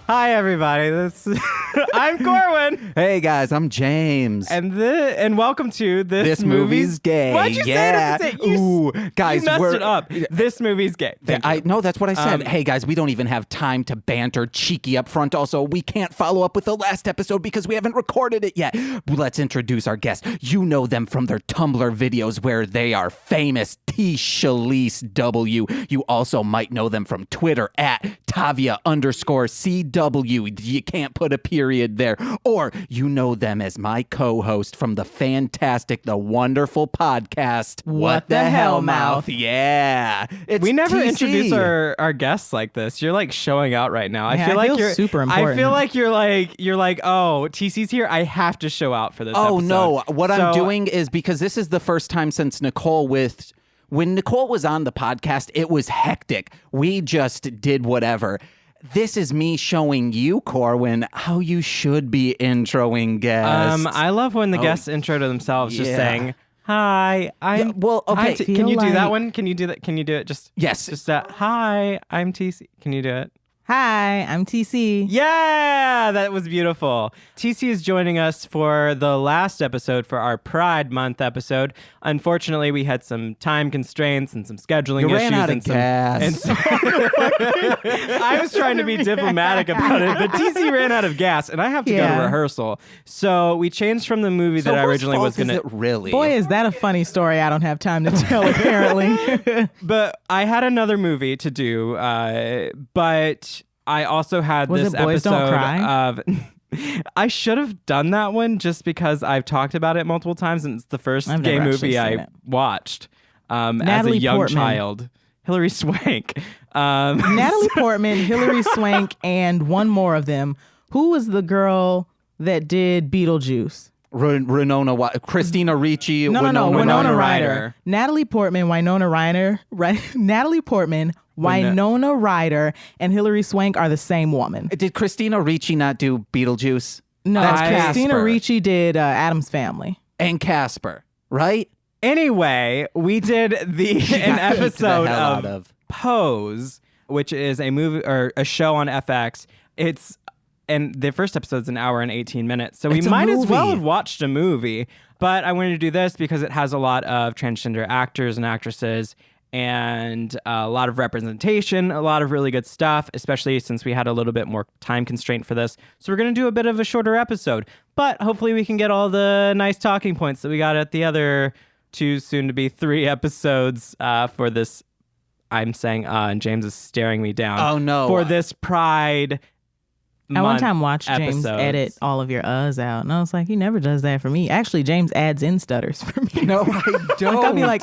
Hi, everybody. I'm Corwin. Hey, guys, I'm James. And welcome to This Movie's Gay. Why'd you say it? Ooh, guys, you messed it up. This Movie's Gay. No, that's what I said. Hey, guys, we don't even have time to banter cheeky up front. Also, we can't follow up with the last episode because we haven't recorded it yet. Let's introduce our guests. You know them from their Tumblr videos where they are famous. T-Shalise W. You also might know them from Twitter at Tavia_CW. You can't put a period there. Or you know them as my co-host from the fantastic, the wonderful podcast, What the Hellmouth. Yeah. We never TC. introduce our guests like this. You're like showing out right now. Yeah, I feel like you're super important. I feel like you're like, oh, TC's here. I have to show out for this Oh, episode. no. What I'm doing is because this is the first time since when Nicole was on the podcast, it was hectic. We just did whatever. This is me showing you, Corwin, how you should be introing guests. I love when the guests intro to themselves just saying, "Hi, I'm." Yeah, well, okay. Can you do that one? Can you do that? Can you do it? Just Yes. Just hi, I'm TC. Can you do it? Hi, I'm TC. Yeah, that was beautiful. TC is joining us for the last episode for our Pride Month episode. Unfortunately, we had some time constraints and some scheduling You issues. ran out of gas. I was trying to be diplomatic about it, but TC ran out of gas, and I have to go to rehearsal. So we changed from the movie that I originally was going to. Really? Boy, is that a funny story I don't have time to tell, apparently. But I had another movie to do, but I also had Was this it Boys Don't episode Cry? of. I should have done that one just because I've talked about it multiple times, and it's the first I've gay never actually movie seen I it. watched as a Natalie young Portman. child. Hilary Swank. Natalie Portman, Hilary Swank, and one more of them. Who was the girl that did Beetlejuice? Christina Ricci. No. Winona Ryder. Ryder. Natalie Portman, Winona Ryder. Natalie Portman, Winona Ryder, and Hilary Swank are the same woman. Did Christina Ricci not do Beetlejuice? No, That's Christina Casper. Ricci did Addams Family. And Casper, right? Anyway, we did an episode hell out of Pose, which is a movie or a show on FX. And the first episode's an hour and 18 minutes. So we It's a might as well movie. have watched a movie. But I wanted to do this because it has a lot of transgender actors and actresses and a lot of representation, a lot of really good stuff, especially since we had a little bit more time constraint for this. So we're going to do a bit of a shorter episode. But hopefully we can get all the nice talking points that we got at the other 2, soon to be 3 episodes for this. I'm saying, and James is staring me down. Oh, no. For this Pride I one month time watched James episodes. edit all of your uhs out, and I was like, he never does that for me. Actually, James adds in stutters for me. No, I don't. Like, I'll be like,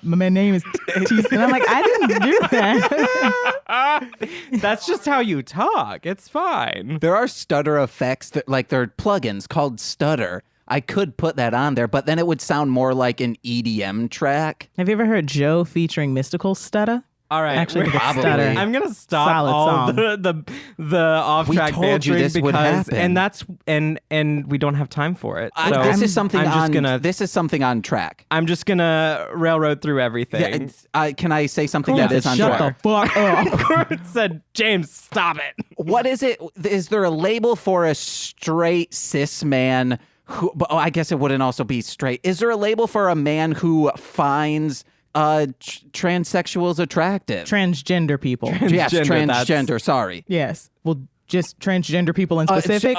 my name is TC, and I'm like, I didn't do that. That's just how you talk. It's fine. There are stutter effects that, like, there are plugins called Stutter. I could put that on there, but then it would sound more like an EDM track. Have you ever heard Joe featuring Mystical Stutter? All right, Actually, we're- the Probably. stutter. I'm gonna stop Solid all song. the off-track We told you bantering this would because happen. and we don't have time for it. So This is something this is something on track. I'm just gonna railroad through everything. Can I say something that is on Shut track? the fuck up. It said, James, stop it. What is it? Is there a label for a straight cis man who, I guess it wouldn't also be straight. Is there a label for a man who finds transsexuals attractive? Transgender people. Yes, Transgender, transgender, sorry. Yes. Well, just transgender people in specific.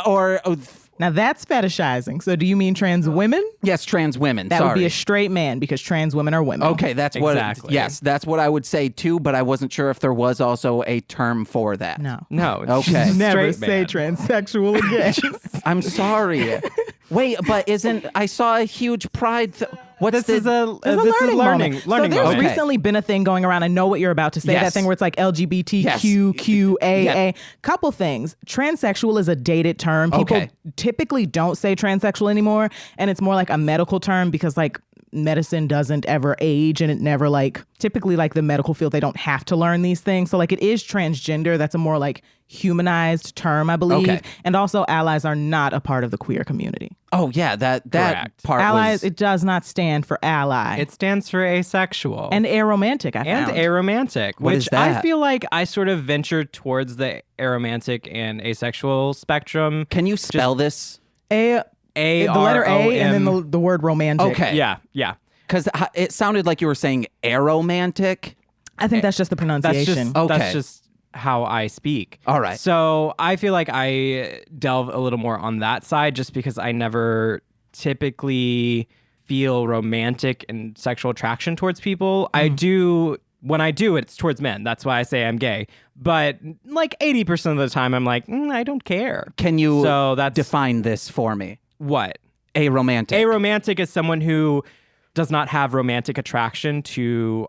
Now that's fetishizing. So do you mean trans women? Yes, trans women, That sorry. would be a straight man because trans women are women. Okay, that's what. Exactly. Yes, that's what I would say too. But I wasn't sure if there was also a term for that. No. No, it's Okay. just Never straight say man. transsexual again. I'm sorry. Wait, but I saw a huge pride. This is a There's learning So there's moment. Okay. recently been a thing going around. I know what you're about to say. Yes. That thing where it's like LGBTQQAA. Yeah. Couple things. Transsexual is a dated term. People Okay. typically don't say transsexual anymore, and it's more like a medical term because like medicine doesn't ever age, and it never like typically like the medical field they don't have to learn these things. So like it is transgender. That's a more like humanized term, I believe. Okay. And also allies are not a part of the queer community. Oh yeah, that Correct. part Allies, was. it does not stand for ally. It stands for asexual. and aromantic, I and found. aromantic, What which is that? I feel like I sort of venture towards the aromantic and asexual spectrum. Can you spell this? The letter A and then the word romantic. Okay. Yeah. Because it sounded like you were saying aromantic. I think that's just the That's pronunciation. just Okay. that's just how I speak. All right. So I feel like I delve a little more on that side just because I never typically feel romantic and sexual attraction towards people. I do. When I do, it's towards men. That's why I say I'm gay. But like 80% of the time, I'm like, I don't care. Can you So that's define this for me? what? Aromantic. Aromantic is someone who does not have romantic attraction to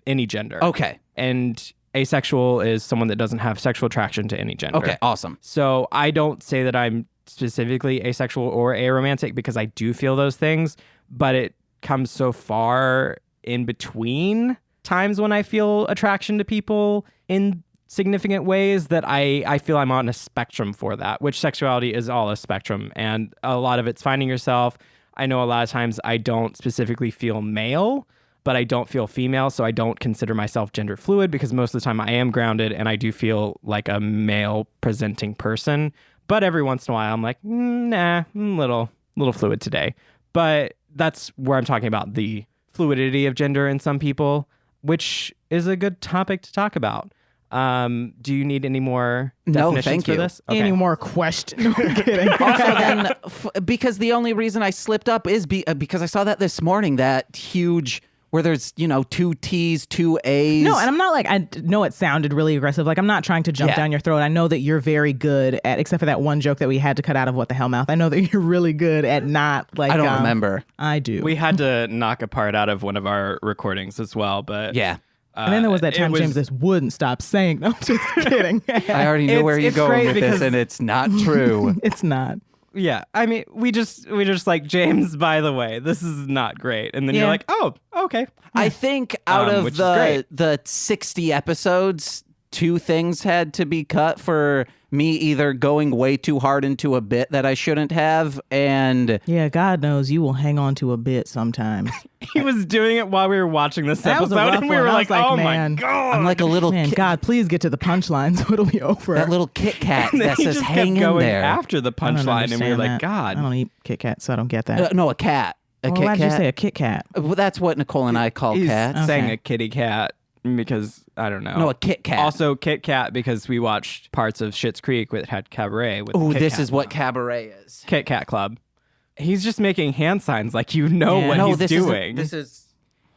any gender. Okay. And asexual is someone that doesn't have sexual attraction to any gender. Okay. Awesome. So I don't say that I'm specifically asexual or aromantic because I do feel those things, but it comes so far in between times when I feel attraction to people in significant ways that I feel I'm on a spectrum for that, which sexuality is all a spectrum. And a lot of it's finding yourself. I know a lot of times I don't specifically feel male, but I don't feel female, so I don't consider myself gender fluid because most of the time I am grounded and I do feel like a male presenting person. But every once in a while I'm like, nah, little fluid today. But that's where I'm talking about the fluidity of gender in some people, which is a good topic to talk about. Do you need any more definitions thank for you. this? Okay. Any more questions? No, I'm kidding. Also, then, because the only reason I slipped up is because I saw that this morning, that huge where there's, 2 T's, 2 A's. No, and I'm not like, I know it sounded really aggressive. Like, I'm not trying to jump down your throat. I know that you're very good at, except for that one joke that we had to cut out of What the Hellmouth. I know that you're really good at not like. I don't remember. I do. We had to knock a part out of one of our recordings as well, but Yeah. And then there was that time it James just wouldn't stop saying. No, I'm just kidding. I already know where you're it's going great with this, because- and it's not true. It's not. Yeah, I mean, we just like, James, by the way, this is not great. And then you're Yeah. like, oh, okay. I think out Which of is great. the 60 episodes, 2 things had to be cut for me either going way too hard into a bit that I shouldn't have, and Yeah, God knows you will hang on to a bit sometimes. He was doing it while we were watching this That was a episode, rough and we one. were I like, was like, oh man. my God. I'm like a little Man, God, please get to the punchline so it'll be over. that little Kit Kat And then that he says just hang kept in going there. after the I don't punchline, and we were understand like, that. God. I don't eat Kit Kat, so I don't get that. No, a cat. A Well, Kit why did you Kat. say a Kit Kat? Well, that's what Nicole and I call He's cats. saying Okay. a kitty cat because, I don't know. No, a Kit Kat. Also, Kit Kat because we watched parts of Schitt's Creek that had cabaret with Ooh, Kit this Kat is what Club. cabaret is. Kit Kat Club. He's just making hand signs like you know Yeah. what No, he's this doing. is.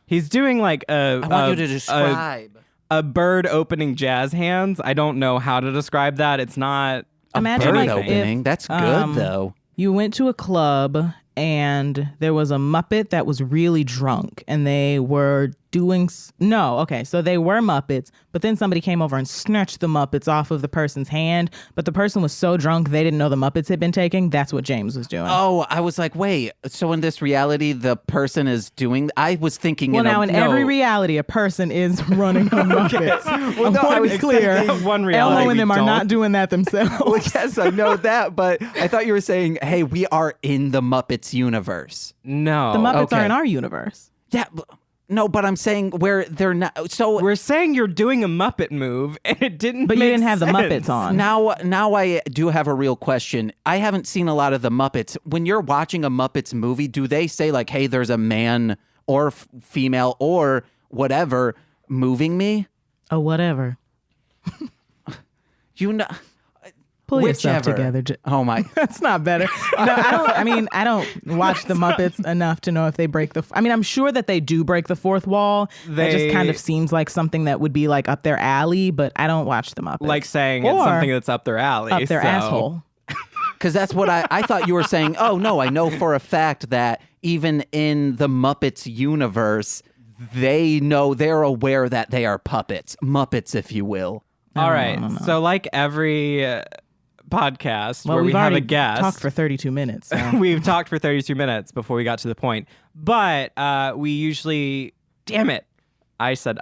He's doing like I want you to describe. a bird opening jazz hands. I don't know how to describe that. It's not Imagine bird like opening. if That's good um, though. you went to a club and there was a Muppet that was really drunk and they were doing so they were Muppets, but then somebody came over and snatched the Muppets off of the person's hand, but the person was so drunk they didn't know the Muppets had been taken. That's what James was doing. Oh, I was like, wait. So in this reality, the person is doing. I was thinking. Well, now in no. every reality, a person is running the Muppets. I no, I want to was be clear. thinking one reality Elmo we and them are don't. not doing that themselves. Well, yes, I know that, but I thought you were saying, hey, we are in the Muppets universe. no. The Muppets okay. are in our universe. Yeah, no, but I'm saying where they're not. So We're saying you're doing a Muppet move, and it didn't. But you make didn't have the sense. Muppets on. now I do have a real question. I haven't seen a lot of the Muppets. When you're watching a Muppets movie, do they say like, hey, there's a man or female or whatever moving me? Oh, whatever. You know. Pull yourself Whichever. together. Oh my. That's not better. No, I don't watch the Muppets enough to know if they break the. I'm sure that they do break the fourth wall. That just kind of seems like something that would be like up their alley, but I don't watch the Muppets. Like saying it's Or something that's up their alley. up their so- asshole. Because that's what I thought you were saying. Oh, no, I know for a fact that even in the Muppets universe, they're aware that they are puppets. Muppets, if you will. All right. So like every podcast where we we've have already a guest. talked for 32 minutes. So. We've talked for 32 minutes before we got to the point. But we usually, damn it, I said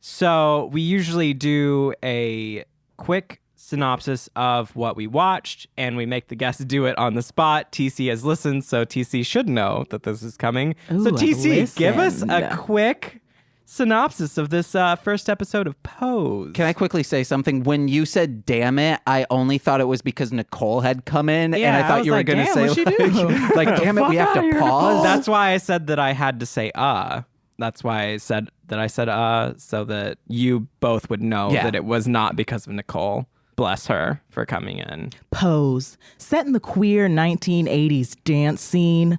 So we usually do a quick synopsis of what we watched, and we make the guests do it on the spot. TC has listened, so TC should know that this is coming. Ooh, so TC, give us listened. a quick synopsis of this first episode of Pose. Can I quickly say something? When you said "damn it," I only thought it was because Nicole had come in, and I thought you were going to say like, "Damn it, we have to pause." That's why I said that I had to say That's why I said so that you both would know that it was not because of Nicole. Bless her for coming in. Pose, set in the queer 1980s dance scene.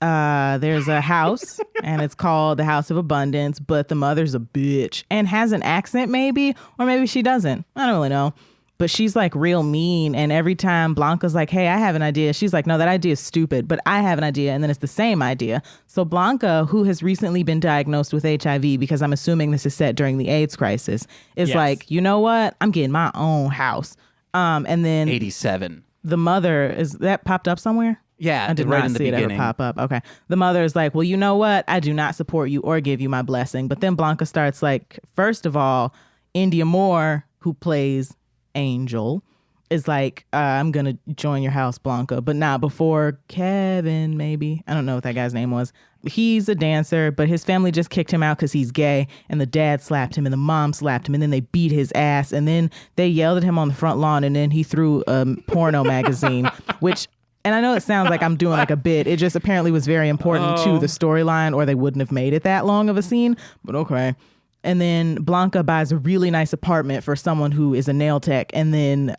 There's a house and it's called the House of Abundance, but the mother's a bitch and has an accent maybe, or maybe she doesn't. I don't really know. But she's like real mean, and every time Blanca's like, hey, I have an idea, she's like, no, that idea is stupid, but I have an idea, and then it's the same idea. So Blanca, who has recently been diagnosed with HIV, because I'm assuming this is set during the AIDS crisis, is like, you know what? I'm getting my own house. And then 87. The mother, is that popped up somewhere? Yeah, I did right not in the see beginning. it ever pop up. Okay. The mother is like, well, you know what? I do not support you or give you my blessing. But then Blanca starts like, first of all, India Moore, who plays Angel, is like, I'm going to join your house, Blanca. But not before Kevin, maybe. I don't know what that guy's name was. He's a dancer, but his family just kicked him out because he's gay. And the dad slapped him and the mom slapped him. And then they beat his ass. And then they yelled at him on the front lawn. And then he threw a porno magazine, which... And I know it sounds like I'm doing like a bit. It just apparently was very important to the storyline, or they wouldn't have made it that long of a scene. But okay. And then Blanca buys a really nice apartment for someone who is a nail tech. And then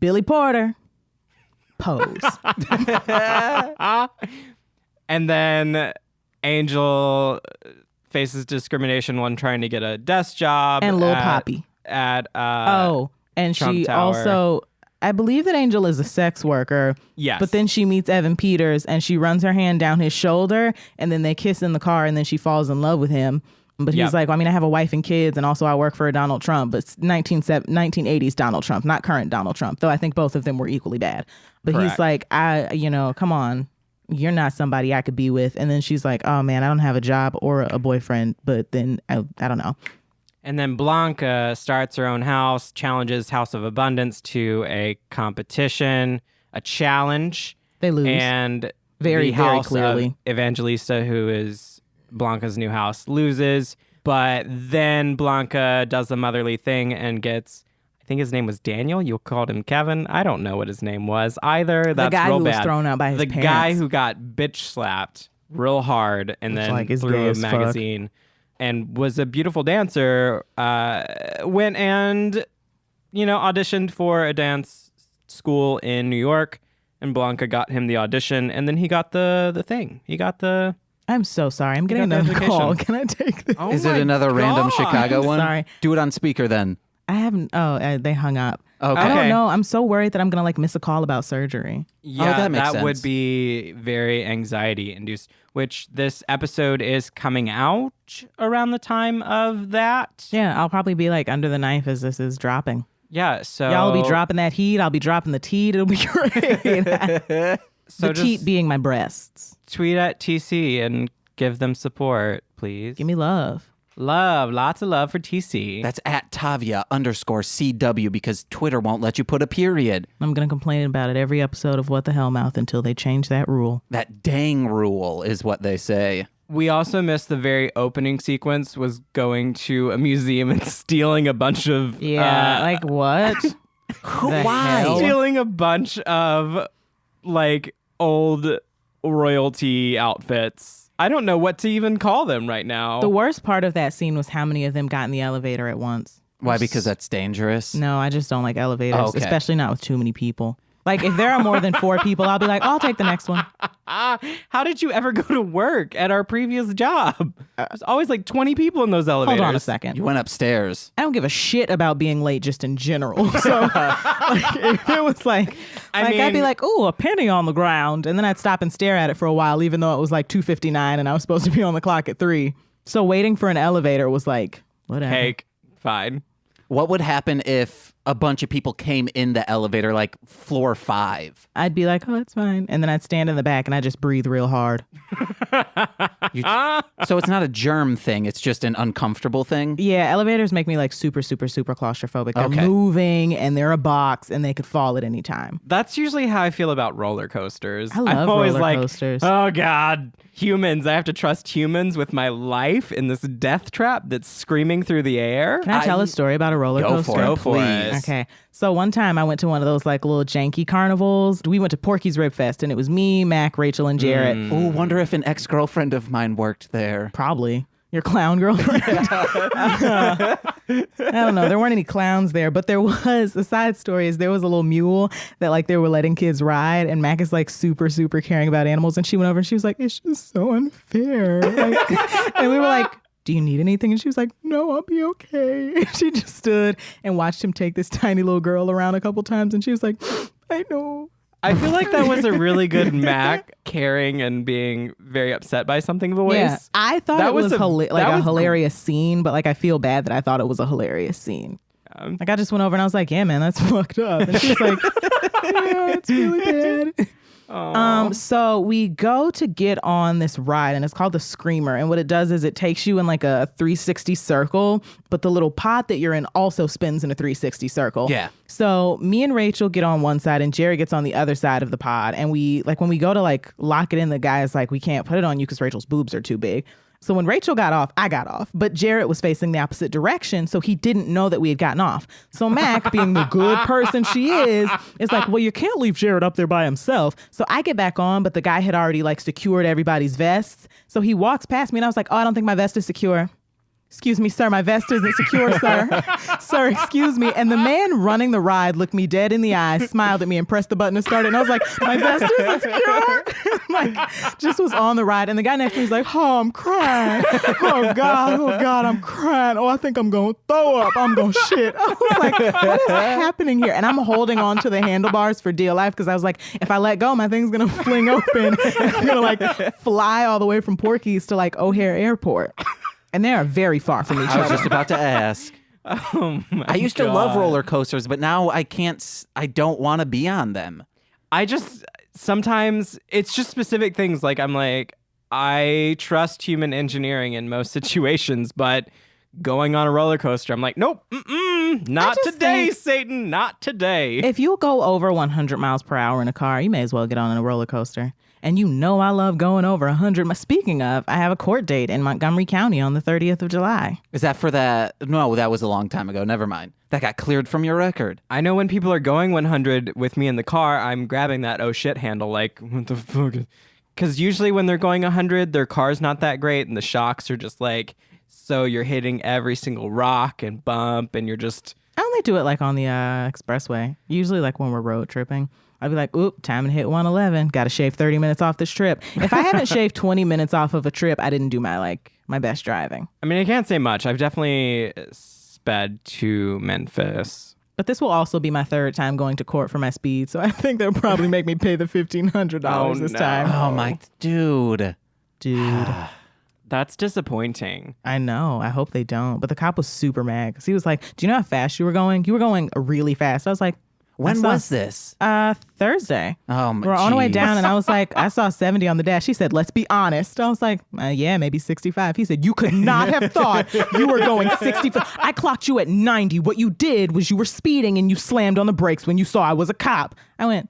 Billy Porter, Pose. And then Angel faces discrimination when trying to get a desk job. And Lil Poppy. And Trump she Tower. also, I believe that Angel is a sex worker. Yes. But then she meets Evan Peters and she runs her hand down his shoulder and then they kiss in the car and then she falls in love with him. But he's like, well, I mean, I have a wife and kids and also I work for Donald Trump. But it's 1980s Donald Trump, not current Donald Trump, though I think both of them were equally bad. But Correct. he's like, come on. You're not somebody I could be with. And then she's like, oh, man, I don't have a job or a boyfriend. But then I don't know. And then Blanca starts her own house, challenges House of Abundance to a competition, a challenge. They lose. And very the house clearly. of Evangelista, who is Blanca's new house, loses. But then Blanca does the motherly thing and gets, I think his name was Daniel. You called him Kevin. I don't know what his name was either. That's the guy real who bad. was thrown out by his the parents. guy who got bitch slapped real hard and then like is threw gay a as fuck. magazine. And was a beautiful dancer, went and, auditioned for a dance school in New York, and Blanca got him the audition, and then he got the thing. He got the... I'm so sorry. I'm getting got the another application. call. Can I take this? Oh Is it my another random God. Chicago one? Sorry. Do it on speaker then. I haven't. Oh, they hung up. Okay. I don't know. I'm so worried that I'm going to miss a call about surgery. Yeah, that makes would sense. be very anxiety-induced, which this episode is coming out around the time of that. Yeah, I'll probably be like under the knife as this is dropping. Yeah, so... Y'all will be dropping that heat. I'll be dropping the teat. It'll be great. So the teat being my breasts. tweet at TC and give them support, please. Give me love. Love, lots of love for TC. That's at Tavia_CW because Twitter won't let you put a period. I'm going to complain about it every episode of What the Hellmouth until they change that rule. That dang rule is what they say. We also missed the very opening sequence was going to a museum and stealing a bunch of... Yeah, like what? Why? hell? stealing a bunch of, old royalty outfits. I don't know what to even call them right now. The worst part of that scene was how many of them got in the elevator at once. Why? Because that's dangerous? No, I just don't like elevators, Okay. especially not with too many people. Like, if there are more than 4 people, I'll be like, I'll take the next one. How did you ever go to work at our previous job? There's always 20 people in those elevators. Hold on a second. You went upstairs. I don't give a shit about being late just in general. So, if it was I'd be like, ooh, a penny on the ground. And then I'd stop and stare at it for a while, even though it was 2:59 and I was supposed to be on the clock at 3. So waiting for an elevator was whatever. Cake. Fine. What would happen if a bunch of people came in the elevator, like floor 5. I'd be like, oh, that's fine. And then I'd stand in the back and I just breathe real hard. So it's not a germ thing. It's just an uncomfortable thing. Yeah, elevators make me like super, super, super claustrophobic. They're Okay. moving and they're a box and they could fall at any time. That's usually how I feel about roller coasters. I love I'm always roller like, coasters. oh God, humans. I have to trust humans with my life in this death trap that's screaming through the air. Can I tell a story about a roller coaster? Go for it. Okay. So one time I went to one of those like little janky carnivals. We went to Porky's Rib Fest and it was me, Mac, Rachel, and Jarrett. Oh, wonder if an ex-girlfriend of mine worked there. Probably. Your clown girlfriend? I don't know. There weren't any clowns there, but there was, a side story is there was a little mule that like they were letting kids ride, and Mac is like super, super caring about animals, and she went over and she was like, it's just so unfair. Like, and we were like, do you need anything? And she was like, no, I'll be okay. And she just stood and watched him take this tiny little girl around a couple times, and she was like, I know. I feel like that was a really good Mac caring and being very upset by something voice. Yeah, I thought That it was was a hilarious scene, but like I feel bad that I thought it was a hilarious scene. Like I just went over and I was like, yeah, man, that's fucked up. And she's like, yeah, it's really bad. So we go to get on this ride and it's called the Screamer. And what it does is it takes you in like a 360 circle, but the little pod that you're in also spins in a 360 circle. Yeah. So me and Rachel get on one side and Jerry gets on the other side of the pod. And we like when we go to like lock it in, the guy is like, we can't put it on you because Rachel's boobs are too big. So when Rachel got off, I got off, but Jarrett was facing the opposite direction, so he didn't know that we had gotten off. So Mac, being the good person she is like, well, you can't leave Jarrett up there by himself. So I get back on, but the guy had already like secured everybody's vests. So he walks past me and I was like, oh, I don't think my vest is secure. Excuse me, sir, my vest isn't secure, sir. Sir, excuse me. And the man running the ride looked me dead in the eyes, smiled at me, and pressed the button to start it. And I was like, my vest isn't secure. Like, just was on the ride. And the guy next to me was like, oh, I'm crying. Oh, God, I'm crying. Oh, I think I'm going to throw up. I'm going to shit. I was like, what is happening here? And I'm holding on to the handlebars for dear life because I was like, if I let go, my thing's going to fling open. And I'm going to like fly all the way from Porky's to like O'Hare Airport. And they are very far from each I was other. just about to ask. Oh my I used to love God. roller coasters, but now I don't want to be on them. Sometimes it's just specific things. Like I'm like, I trust human engineering in most situations, but going on a roller coaster, I'm like, nope, not today, Satan, not today. If you go over 100 miles per hour in a car, you may as well get on a roller coaster. And you know I love going over 100. Speaking of, I have a court date in Montgomery County on the 30th of July. Is that for that? No, that was a long time ago. Never mind. That got cleared from your record. I know when people are going 100 with me in the car, I'm grabbing that oh shit handle. Like, what the fuck? Because usually when they're going 100, their car's not that great, and the shocks are just like, so you're hitting every single rock and bump, and you're just. I only do it like on the expressway. Usually like when we're road tripping. I'd be like, oop, time to hit 111. Got to shave 30 minutes off this trip. If I haven't shaved 20 minutes off of a trip, I didn't do my best driving. I mean, I can't say much. I've definitely sped to Memphis. But this will also be my third time going to court for my speed, so I think they'll probably make me pay the $1,500 this time. Oh, my dude. Dude. That's disappointing. I know. I hope they don't. But the cop was super mad because he was like, do you know how fast you were going? You were going really fast. I was like, When was this? Thursday. Oh, my We're on the way geez. down, and I was like, I saw 70 on the dash. He said, let's be honest. I was like, yeah, maybe 65. He said, you could not have thought you were going 65. I clocked you at 90. What you did was you were speeding, and you slammed on the brakes when you saw I was a cop. I went,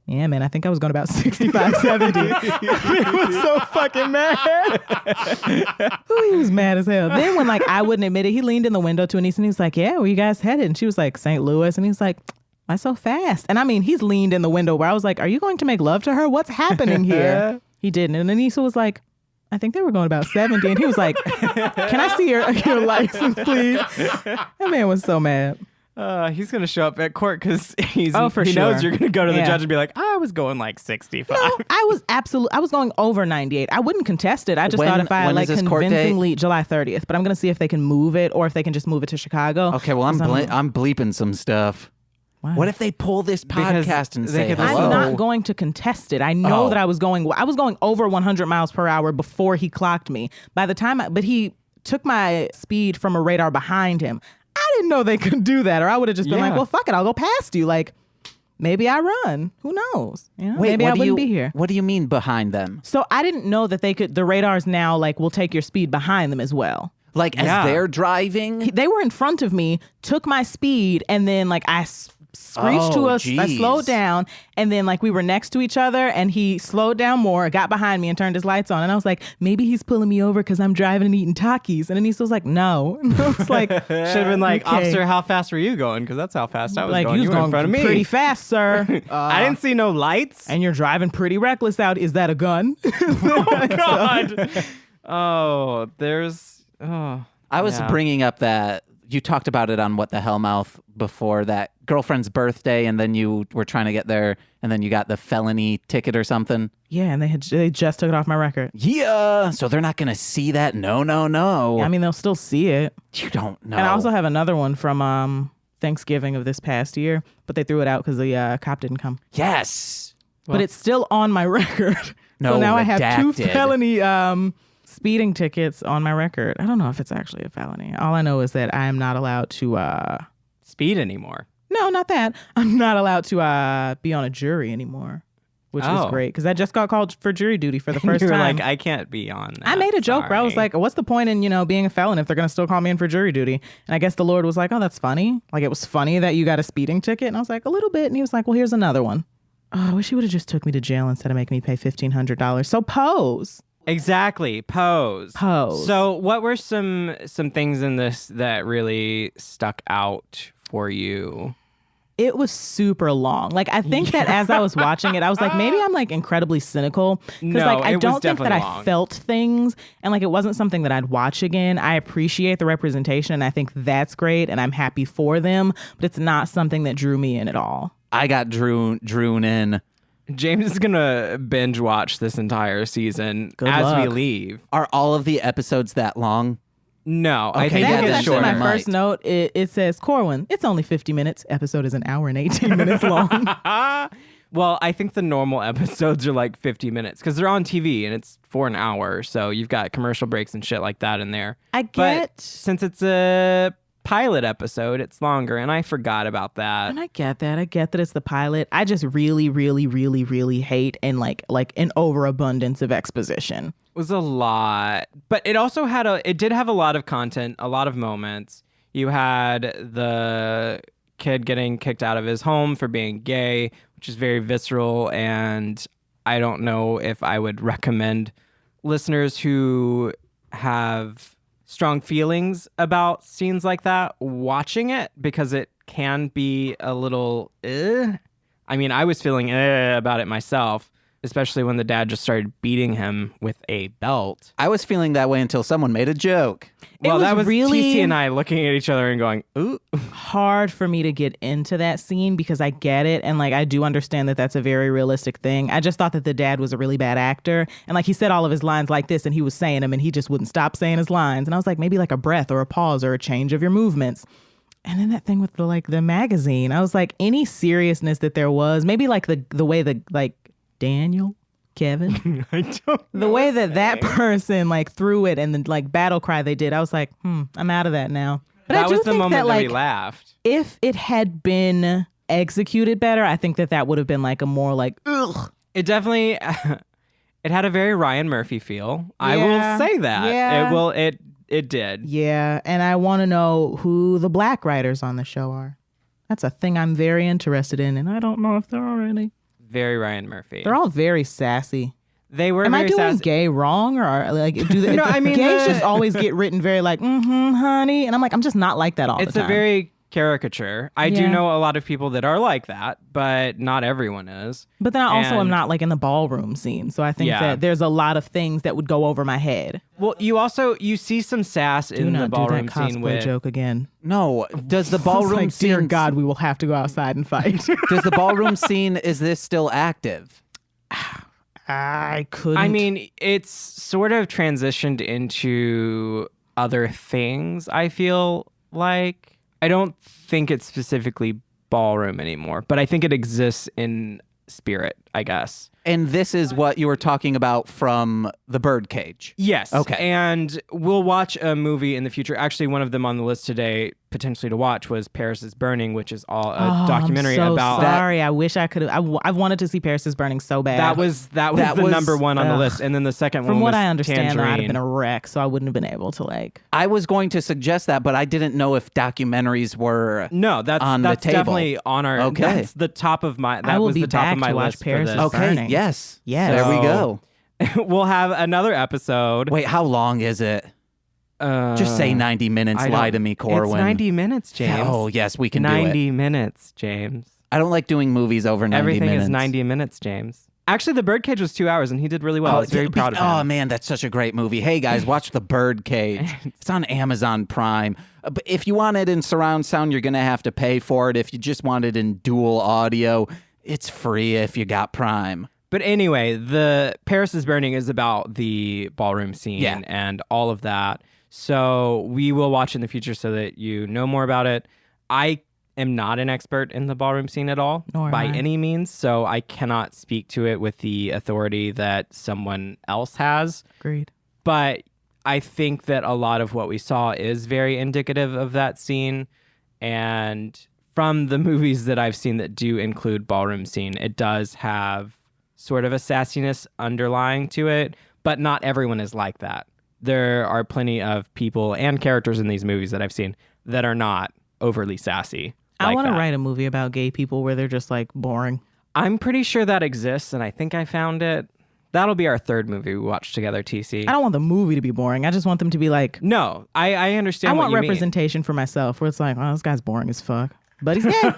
yeah, man, I think I was going about 65, 70. He was so fucking mad. Ooh, he was mad as hell. Then when I wouldn't admit it, he leaned in the window to Anissa, and he was like, yeah, where you guys headed? And she was like, St. Louis. And he was like, why so fast? And I mean, he's leaned in the window where I was like, are you going to make love to her? What's happening here? He didn't. And Anissa was like, I think they were going about 70. And he was like, can I see your license, please? That man was so mad. He's going to show up at court because he sure. knows you're going to go to the Yeah. judge and be like, I was going like 65. No, I was going over 98. I wouldn't contest it. I just thought if I when is this court date? convincingly July 30th, but I'm going to see if they can move it or if they can just move it to Chicago. Okay, well, I'm bleeping some stuff. Wow. What if they pull this Because podcast and they say could hello? I'm not going to contest it. I know that I was going over 100 miles per hour before he clocked me. By the time, but he took my speed from a radar behind him. I didn't know they could do that. Or I would have just been Yeah. like, well, fuck it. I'll go past you. Like, maybe I run. Who knows? You know? Wait, maybe I wouldn't be here. What do you mean behind them? So I didn't know that the radars now like will take your speed behind them as well. Like as they're driving? They were in front of me, took my speed, and then like I screeched to us. I geez. slowed down, and then like we were next to each other, and he slowed down more, got behind me, and turned his lights on. And I was like, maybe he's pulling me over because I'm driving and eating Takis. And Anissa was like, no. And I was like, Should have been like, okay. officer, how fast were you going? Because that's how fast I was like going. you was were in going front of me. pretty fast, sir. I didn't see no lights. And you're driving pretty reckless out. Is that a gun? Oh God. Oh, there's. Oh. I was Yeah. bringing up that you talked about it on What the Hellmouth before, that girlfriend's birthday, and then you were trying to get there, and then you got the felony ticket or something. Yeah, and they just took it off my record. Yeah, so they're not going to see that? No. I mean, they'll still see it. You don't know. And I also have another one from Thanksgiving of this past year, but they threw it out because the cop didn't come. Yes. But it's still on my record. No, so now I have 2 redacted. felony speeding tickets on my record. I don't know if it's actually a felony. All I know is that I am not allowed to Speed anymore. no, not that. I'm not allowed to be on a jury anymore, which is Oh. great because I just got called for jury duty for the first you were time. like, I can't be on that. I made a joke where I was Sorry. like, what's the point in, being a felon if they're going to still call me in for jury duty? And I guess the Lord was like, oh, that's funny. Like, it was funny that you got a speeding ticket. And I was like, a little bit. And he was like, well, here's another one. Oh, I wish he would have just took me to jail instead of making me pay $1,500. So pose. Exactly. Pose. So what were some things in this that really stuck out for you? It was super long. Like, I think that as I was watching it, I was like, maybe I'm like incredibly cynical. Because No, like, I it was don't think that definitely I long. felt things. And like, it wasn't something that I'd watch again. I appreciate the representation and I think that's great. And I'm happy for them. But it's not something that drew me in at all. I got drewn in. James is gonna binge watch this entire season Good as we luck. leave. Are all of the episodes that long? No, I Okay, think yeah, That was it's actually shorter. my might. first note. It says, Corwin, it's only 50 minutes. Episode is an hour and 18 minutes long. Well, I think the normal episodes are like 50 minutes because they're on TV and it's for an hour. So you've got commercial breaks and shit like that in there. I But get... since it's a pilot episode, it's longer, and I forgot about that. And I get that. I get that it's the pilot. I just really, really, really, really hate and like an overabundance of exposition. It was a lot, but it also had it did have a lot of content, a lot of moments. You had the kid getting kicked out of his home for being gay, which is very visceral, and I don't know if I would recommend listeners who have strong feelings about scenes like that watching it, because it can be a little I mean, I was feeling about it myself, especially when the dad just started beating him with a belt. I was feeling that way until someone made a joke. Well, that was really TC and I looking at each other and going, ooh. hard for me to get into that scene because I get it. And like, I do understand that that's a very realistic thing. I just thought that the dad was a really bad actor. And like, he said all of his lines like this and he was saying them and he just wouldn't stop saying his lines. And I was like, maybe like a breath or a pause or a change of your movements. And then that thing with the magazine, I was like, any seriousness that there was, maybe like the way Daniel, Kevin, I don't the way that person like threw it and the like battle cry they did, I was like, I'm out of that now. But that I do was the think moment that, that like, we laughed. if it had been executed better, I think that would have been like a more like, ugh. It definitely, it had a very Ryan Murphy feel. I Yeah. will say that. Yeah. It did. Yeah, and I want to know who the black writers on the show are. That's a thing I'm very interested in, and I don't know if there are any. Very Ryan Murphy. They're all very sassy. They were Am I very doing sassy. gay wrong, or like do they? No, I mean, gays just always get written very like, honey, and I'm like, I'm just not like that all It's the a time. very caricature. I do Yeah. know a lot of people that are like that, but not everyone is. But then I also am And- not like in the ballroom scene, so I think Yeah. that there's a lot of things that would go over my head. Well, you see some sass Do in the not do ballroom that cosplay scene with joke again. No, does the It's ballroom like, scene? dear God, we will have to go outside and fight. Does the ballroom scene? Is this still active? I couldn't. I mean, it's sort of transitioned into other things, I feel like. I don't think it's specifically ballroom anymore, but I think it exists in spirit, I guess. And this is what you were talking about from the Birdcage. Yes. Okay. And we'll watch a movie in the future. Actually, one of them on the list today, potentially to watch was Paris is Burning, which is all a documentary I'm so about. Sorry, I wish I could have. I wanted to see Paris is Burning so bad. That was the number one on the list, and then the second one. From what was I understand, Tangerine. I'd have been a wreck, so I wouldn't have been able to like. I was going to suggest that, but I didn't know if documentaries were No, that's on the table. definitely on our. Okay. That's the top of my. That I will was be the top back of my to watch list Paris for is this. Okay, Burning. yes. Yes. There we go. We'll have another episode. Wait, how long is it? Just say 90 minutes. Lie to me, Corwin. It's 90 minutes, James. Oh, yes, we can do 90 it. minutes, James. I don't like doing movies over 90 Everything minutes. is 90 minutes, James. Actually, The Birdcage was 2 hours, and he did really well. I was very proud of him. Oh, man, that's such a great movie. Hey, guys, watch The Birdcage. It's on Amazon Prime. But if you want it in surround sound, you're going to have to pay for it. If you just want it in dual audio, it's free if you got Prime. But anyway, the Paris is Burning is about the ballroom scene and all of that. So we will watch in the future so that you know more about it. I am not an expert in the ballroom scene at all by any means, so I cannot speak to it with the authority that someone else has. Agreed. But I think that a lot of what we saw is very indicative of that scene. And from the movies that I've seen that do include ballroom scene, it does have sort of a sassiness underlying to it, but not everyone is like that. There are plenty of people and characters in these movies that I've seen that are not overly sassy. I want to write a movie about gay people where they're just like boring. I'm pretty sure that exists, and I think I found it. That'll be our third movie we watch together, TC. I don't want the movie to be boring. I just want them to be like. No, I understand. I what want you representation for myself, where it's like, oh, this guy's boring as fuck, but he's gay.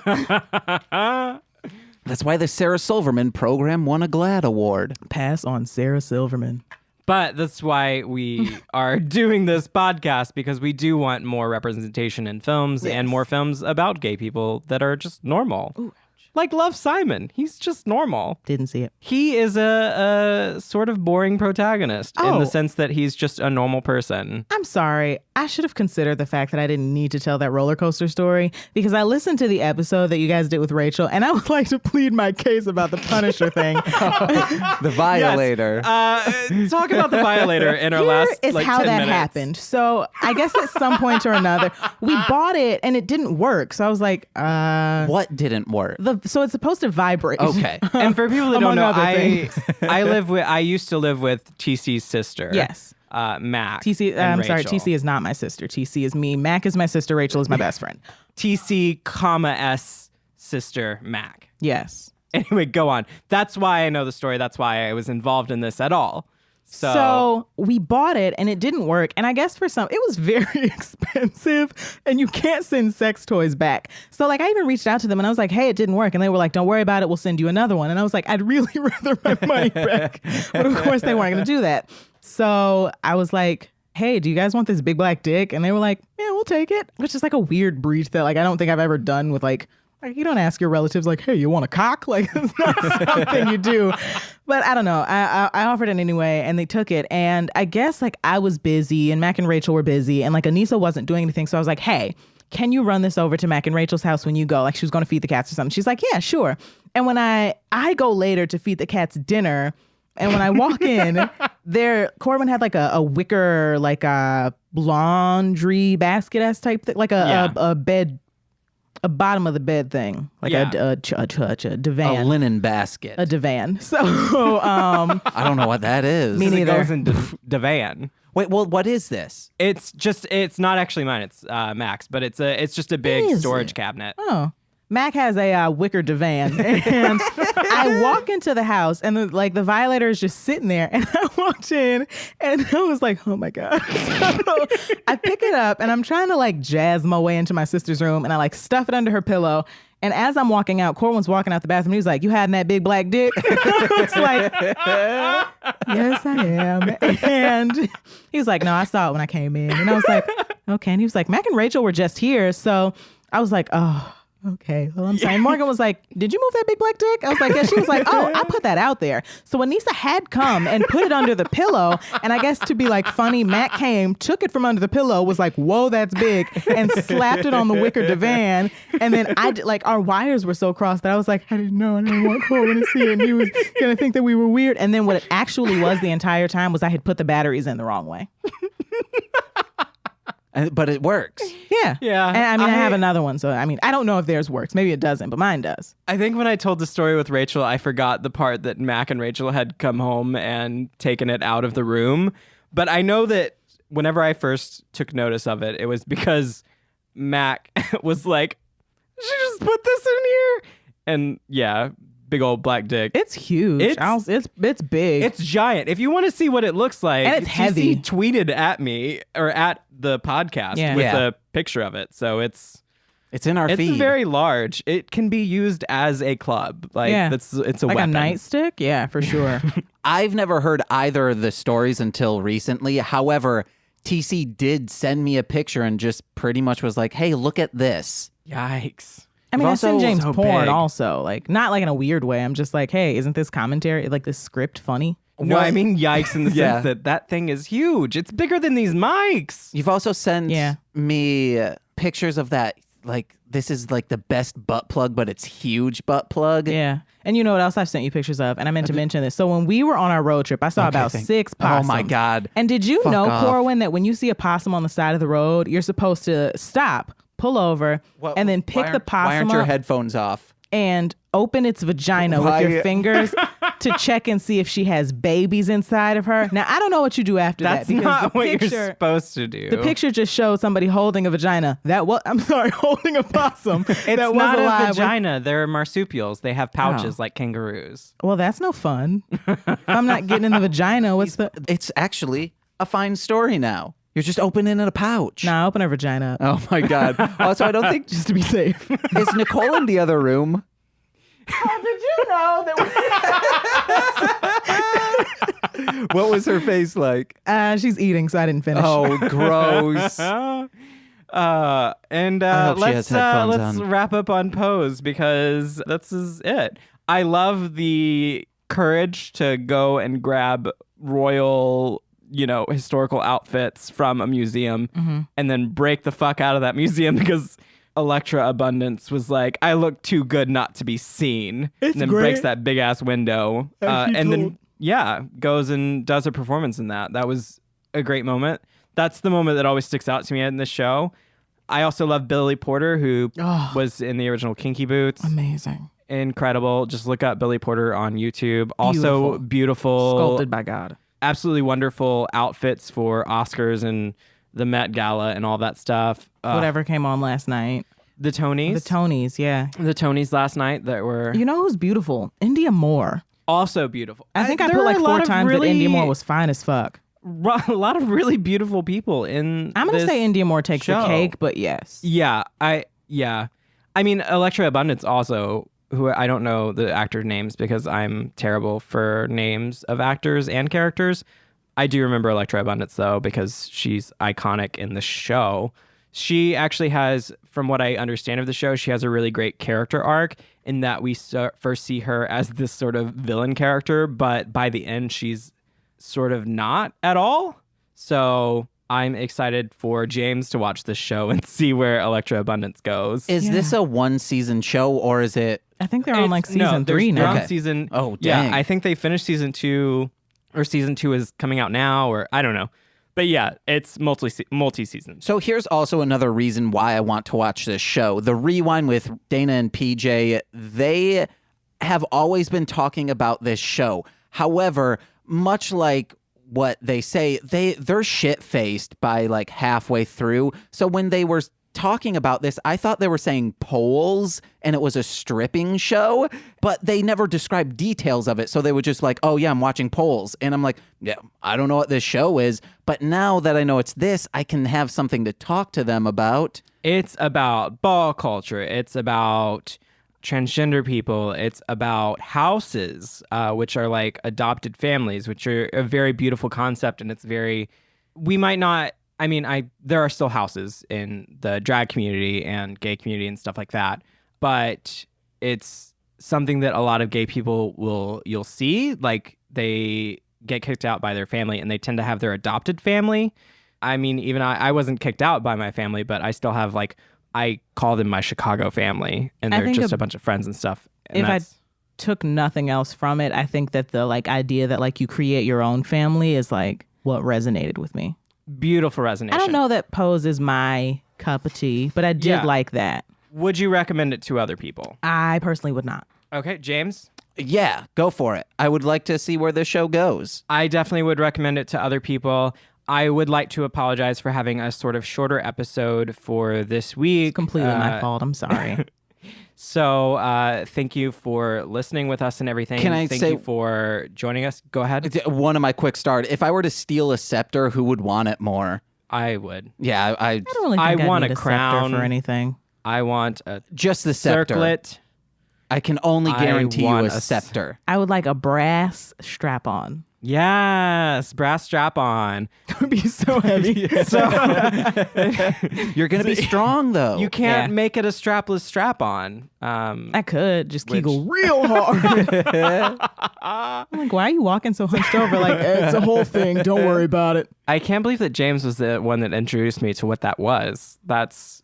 That's why the Sarah Silverman program won a GLAAD award. Pass on Sarah Silverman. But that's why we are doing this podcast, because we do want more representation in films and more films about gay people that are just normal. Ooh. Like Love, Simon. He's just normal. Didn't see it. He is a sort of boring protagonist in the sense that he's just a normal person. I'm sorry. I should have considered the fact that I didn't need to tell that roller coaster story, because I listened to the episode that you guys did with Rachel, and I would like to plead my case about the Punisher thing. The Violator. Yes. Talk about the Violator in our last Here is like, how 10 that minutes. happened. So I guess at some point or another, we bought it and it didn't work. So I was like, What didn't work? so it's supposed to vibrate. Okay. And for people that don't Among know, other things. I used to live with TC's sister. Yes. Mac. TC, and I'm sorry, Rachel. TC is not my sister. TC is me. Mac is my sister. Rachel is my best friend. TC, S sister Mac. Yes. Anyway, go on. That's why I know the story. That's why I was involved in this at all. So we bought it and it didn't work. And I guess for some, it was very expensive and you can't send sex toys back. So like I even reached out to them and I was like, hey, it didn't work. And they were like, don't worry about it. We'll send you another one. And I was like, I'd really rather my money back. But of course they weren't going to do that. So I was like, hey, do you guys want this big black dick? And they were like, yeah, we'll take it. Which is like a weird breach that like I don't think I've ever done with like you don't ask your relatives like, hey, you want a cock? Like it's not something you do. But I don't know. I offered it anyway and they took it. And I guess like I was busy and Mac and Rachel were busy and like Anissa wasn't doing anything. So I was like, hey, can you run this over to Mac and Rachel's house when you go? Like she was going to feed the cats or something. She's like, yeah, sure. And when I go later to feed the cats dinner, and when I walk in, Corbin had like a wicker, like a laundry basket-esque type thing, like a bed, a bottom of the bed thing, like a divan. A linen basket. A divan. So I don't know what that is. Me neither. It goes in divan. Wait, well, what is this? It's not actually mine. It's Mac's, but it's just a big Is storage it? cabinet. Oh. Mac has a wicker divan, and I walk into the house, and the Violator is just sitting there, and I walked in, and I was like, oh my God. So I pick it up, and I'm trying to like jazz my way into my sister's room, and I like stuff it under her pillow, and as I'm walking out, Corwin's walking out the bathroom, he was like, you hiding that big black dick? I was like, yes, I am. And he was like, no, I saw it when I came in, and I was like, okay, and he was like, Mac and Rachel were just here, so I was like, oh, okay, well, I'm sorry. Morgan was like, did you move that big black dick? I was like, yeah. She was like, oh, I put that out there. So Anissa had come and put it under the pillow. And I guess to be like funny, Matt came, took it from under the pillow, was like, whoa, that's big, and slapped it on the wicker divan. And then our wires were so crossed that I was like, I didn't know. I didn't want Corbin to see it. And he was going to think that we were weird. And then what it actually was the entire time was I had put the batteries in the wrong way. But it works. Yeah. Yeah. And I have another one. So, I don't know if theirs works. Maybe it doesn't, but mine does. I think when I told the story with Rachel, I forgot the part that Mac and Rachel had come home and taken it out of the room. But I know that whenever I first took notice of it, it was because Mac was like, she just put this in here. And yeah, big old black dick. It's huge. It's big. It's giant. If you want to see what it looks like, and it's heavy. TC tweeted at me or at the podcast with a picture of it. So it's in our feed. It's very large. It can be used as a club. It's a like weapon. a nightstick? Yeah, for sure. I've never heard either of the stories until recently. However, TC did send me a picture and just pretty much was like, hey, look at this. Yikes. I send James so porn big. also. Like, not like in a weird way. I'm just like, hey, isn't this commentary, like this script funny? No, I mean yikes in the sense that thing is huge. It's bigger than these mics. You've also sent me pictures of that. Like, this is like the best butt plug, but it's huge butt plug. Yeah. And you know what else I've sent you pictures of? And I meant to mention this. So when we were on our road trip, I saw about 6 possums. Oh my God. And did you Fuck know, off. Corwin, that when you see a possum on the side of the road, you're supposed to stop, pull over, and then pick the possum Why aren't your up headphones off? and open its vagina with your fingers to check and see if she has babies inside of her. Now, I don't know what you do after That's that. because not the what picture, you're supposed to do. The picture just showed somebody holding a vagina. Holding a possum. It's that was not alive a with- vagina. They're marsupials. They have pouches like kangaroos. Well, that's no fun. If I'm not getting in the vagina, what's the... It's actually a fine story now. You're just opening a pouch. Nah, open her vagina up. Oh my God. Also, I don't think Just to be safe. is Nicole in the other room? Oh, did you know that What was her face like? she's eating, so I didn't finish. Oh, gross. And hope she let's has headphones on. wrap up on Pose because this is it. I love the courage to go and grab royal, historical outfits from a museum and then break the fuck out of that museum because Electra Abundance was like, I look too good not to be seen. It's and then great. breaks that big ass window. And then goes and does a performance in that. That was a great moment. That's the moment that always sticks out to me in this show. I also love Billy Porter, who was in the original Kinky Boots. Amazing. Incredible. Just look up Billy Porter on YouTube. Also beautiful. Sculpted by God. Absolutely wonderful outfits for Oscars and the Met Gala and all that stuff. Whatever came on last night. The Tonys. The Tonys, yeah. The Tonys last night that were You know who's beautiful? India Moore. also beautiful. I think I there put are like a 4 lot of times really, that India Moore was fine as fuck. a lot of really beautiful people in I'm going to this say India Moore takes show. the cake, but yes. Yeah, I mean, Electra Abundance also, who I don't know the actor names because I'm terrible for names of actors and characters. I do remember Electra Abundance though because she's iconic in the show. She actually has, from what I understand of the show, she has a really great character arc in that we first see her as this sort of villain character, but by the end she's sort of not at all. So I'm excited for James to watch this show and see where Electra Abundance goes. Is this a 1-season show or is it? I think they're on like season 3 they're now. on season. Oh, yeah. dang. I think they finished season 2, or season 2 is coming out now, or I don't know. But yeah, it's multi-season. So here's also another reason why I want to watch this show. The Rewind with Dana and PJ, they have always been talking about this show. However, much like what they say, they're shit-faced by like halfway through. So when they were talking about this, I thought they were saying poles and it was a stripping show, but they never described details of it. So they were just like, oh yeah, I'm watching poles. And I'm like, yeah, I don't know what this show is. But now that I know it's this, I can have something to talk to them about. It's about ball culture. It's about transgender people. It's about houses, which are like adopted families, which are a very beautiful concept. And it's very, we might not, I mean, there are still houses in the drag community and gay community and stuff like that, but it's something that a lot of gay people you'll see, like they get kicked out by their family and they tend to have their adopted family. I mean, even I wasn't kicked out by my family, but I still have like, I call them my Chicago family and they're just a bunch of friends and stuff. And if I took nothing else from it, I think that the like idea that like you create your own family is like what resonated with me. Beautiful resonation. I don't know that Pose is my cup of tea, but I did like that. Would you recommend it to other people? I personally would not. Okay, James? Yeah, go for it. I would like to see where the show goes. I definitely would recommend it to other people. I would like to apologize for having a sort of shorter episode for this week. It's completely my fault. I'm sorry. So thank you for listening with us and everything. Thank you for joining us. Go ahead. One of my quick start. If I were to steal a scepter, who would want it more? I would. Yeah, I don't really think I want need a crown scepter for anything. I want a just the scepter. circlet. I can only guarantee you a a scepter. I would like a brass strap-on. Yes, brass strap on. It would be so heavy. You're going to be strong, though. You can't make it a strapless strap on. I could just kegel real hard. I'm like, why are you walking so hunched over? Like, it's a whole thing. Don't worry about it. I can't believe that James was the one that introduced me to what that was. That's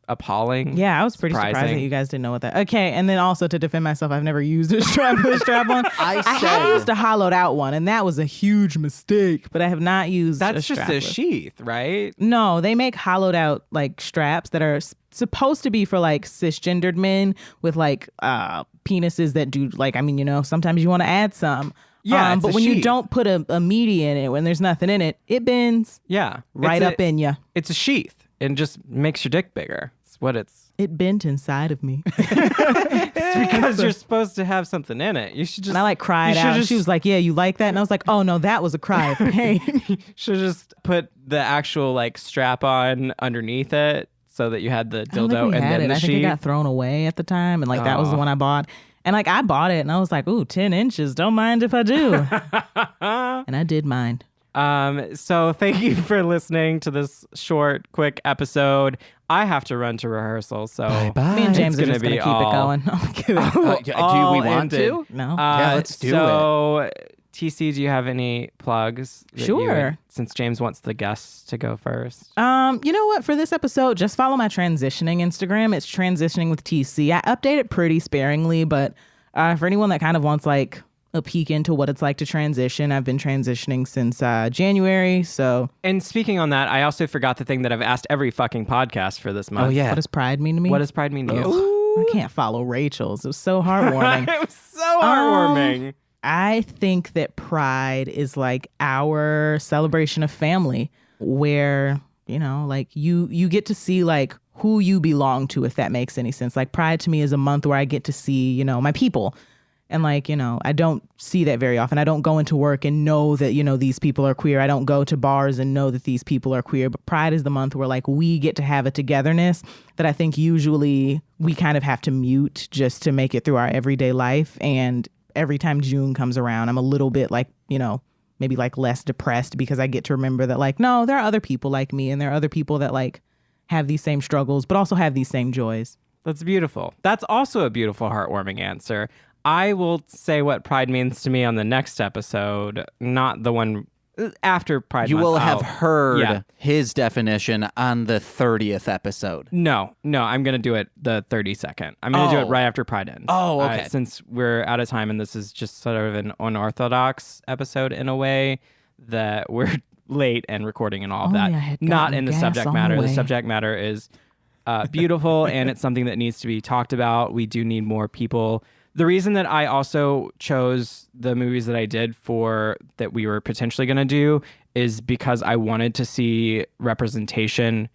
appalling. Yeah, I was pretty surprised that you guys didn't know what that. Okay, and then also to defend myself, I've never used a strap-on. I have used a hollowed out one, and that was a huge mistake. But I have not used. That's just a sheath, right? No, they make hollowed out like straps that are supposed to be for like cisgendered men with like penises that do like. I mean, you know, sometimes you want to add some. Yeah, but when you don't put a meaty in it, when there's nothing in it, it bends. Yeah, right up in you. It's a sheath and just makes your dick bigger. What it bent inside of me. It's because you're supposed to have something in it. You should just. And I like cried out. She was like, "Yeah, you like that?" And I was like, "Oh no, that was a cry of pain." Should just put the actual like strap on underneath it so that you had the dildo and then the sheath. I think it got thrown away at the time, and like that was the one I bought. And like I bought it, and I was like, "Ooh, 10 inches. Don't mind if I do." And I did mind. So thank you for listening to this short, quick episode. I have to run to rehearsal, so bye. Me and James are just going to keep it going. I'm kidding. Do we want to? No. Yeah, let's do it. So, TC, do you have any plugs? Sure. Since James wants the guests to go first. You know what? For this episode, just follow my transitioning Instagram. It's transitioning with TC. I update it pretty sparingly, but for anyone that kind of wants like a peek into what it's like to transition. I've been transitioning since January, so. And speaking on that, I also forgot the thing that I've asked every fucking podcast for this month. Oh, yeah. What does pride mean to me? What does pride mean to you? I can't follow Rachel's. It was so heartwarming. It was so heartwarming. I think that pride is like our celebration of family where, you know, like you get to see like who you belong to, if that makes any sense. Like pride to me is a month where I get to see, you know, my people. And like, you know, I don't see that very often. I don't go into work and know that, you know, these people are queer. I don't go to bars and know that these people are queer. But Pride is the month where like we get to have a togetherness that I think usually we kind of have to mute just to make it through our everyday life. And every time June comes around, I'm a little bit like, you know, maybe like less depressed because I get to remember that like, no, there are other people like me and there are other people that like have these same struggles, but also have these same joys. That's beautiful. That's also a beautiful, heartwarming answer. I will say what pride means to me on the next episode, not the one after Pride You Month. will have heard his definition on the 30th episode. No, I'm going to do it the 32nd. I'm going to do it right after Pride ends. Oh, okay. Since we're out of time and this is just sort of an unorthodox episode in a way that we're late and recording and all of that. Not in the subject matter. The subject matter is beautiful and it's something that needs to be talked about. We do need more people. The reason that I also chose the movies that I did for that we were potentially going to do is because I wanted to see representation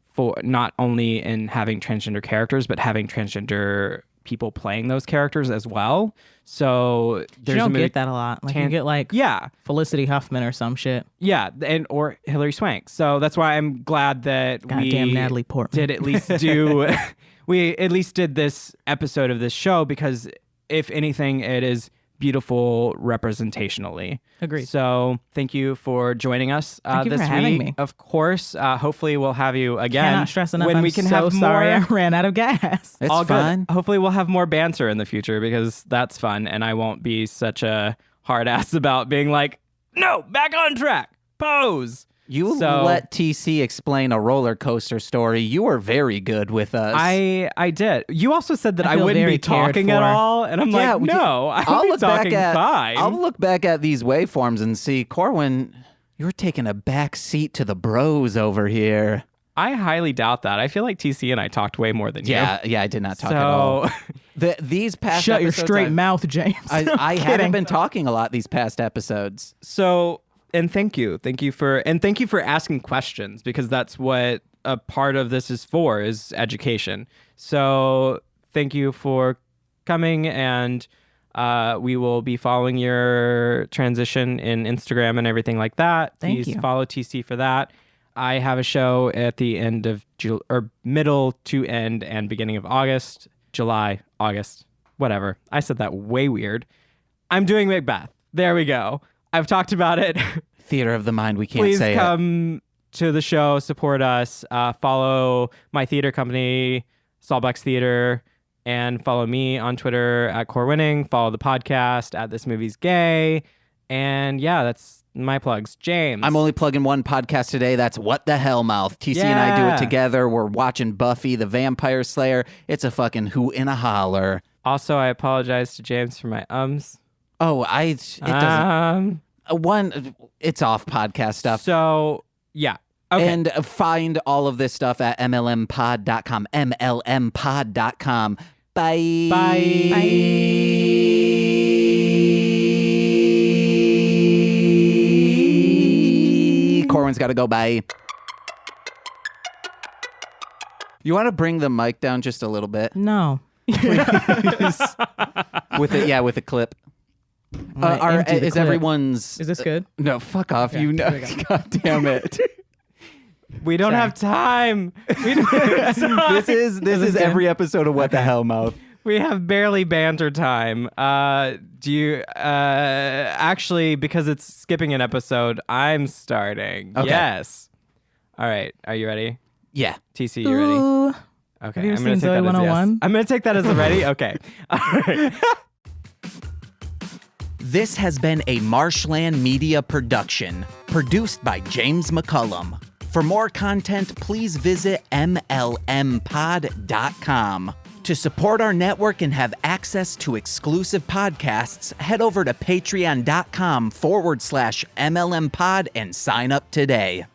for not only in having transgender characters, but having transgender people playing those characters as well. So you don't get that a lot. Like you get like Felicity Huffman or some shit. Yeah, or Hilary Swank. So that's why I'm glad that Goddamn Natalie Portman did at least do we at least did this episode of this show because if anything, it is beautiful representationally. Agreed. So thank you for joining us Thank you this for having week. me. Of course, hopefully we'll have you again. Cannot stress enough. When I'm we can so have sorry more. I ran out of gas. It's all fun. Good. Hopefully we'll have more banter in the future because that's fun, and I won't be such a hard ass about being like, no, back on track, pose. You let TC explain a roller coaster story. You were very good with us. I did. You also said that I wouldn't very be talking at all, and I'm no, I'll be talking fine. I'll look back at these waveforms and see Corwin. You're taking a back seat to the bros over here. I highly doubt that. I feel like TC and I talked way more than you. Yeah, I did not talk at all. These past Shut your episodes, straight mouth, James. I haven't been talking a lot these past episodes. So, and thank you for asking questions, because that's what a part of this is for, is education. So thank you for coming, and we will be following your transition in Instagram and everything like that. Thank Please you. follow TC for that. I have a show at the end of middle to end and beginning of August, July, August, whatever. I said that way weird. I'm doing Macbeth. There we go. I've talked about it. Theater of the mind, we can't Please say come to the show, support us, follow my theater company, Sawbucks Theater, and follow me on Twitter at CoreWinning. Follow the podcast at This Movie's Gay. And yeah, that's my plugs. James. I'm only plugging one podcast today. That's What the Hellmouth. TC and I do Yeah. it together. We're watching Buffy the Vampire Slayer. It's a fucking hoot and a holler. Also, I apologize to James for my ums. Oh, it doesn't. It's off podcast stuff. So, yeah. Okay. And find all of this stuff at mlmpod.com. mlmpod.com. Bye. Corwin's got to go. Bye. You want to bring the mic down just a little bit? No. With a clip. I'm gonna empty the Is clip. everyone's... Is this good? No, fuck off. You know. here we go. God damn it. we don't Sorry. have time. We don't have time. This is every episode of What the Hellmouth. We have barely banter time. Do you actually, because it's skipping an episode, I'm starting. Okay. Yes. All right. Are you ready? Yeah. TC, you ready? Ooh. Okay. Have you ever I'm gonna seen take Zoe that as a 101? yes. I'm going to take that as a ready. Okay. All right. This has been a Marshland Media production, produced by James McCullum. For more content, please visit mlmpod.com. To support our network and have access to exclusive podcasts, head over to patreon.com/MLMpod and sign up today.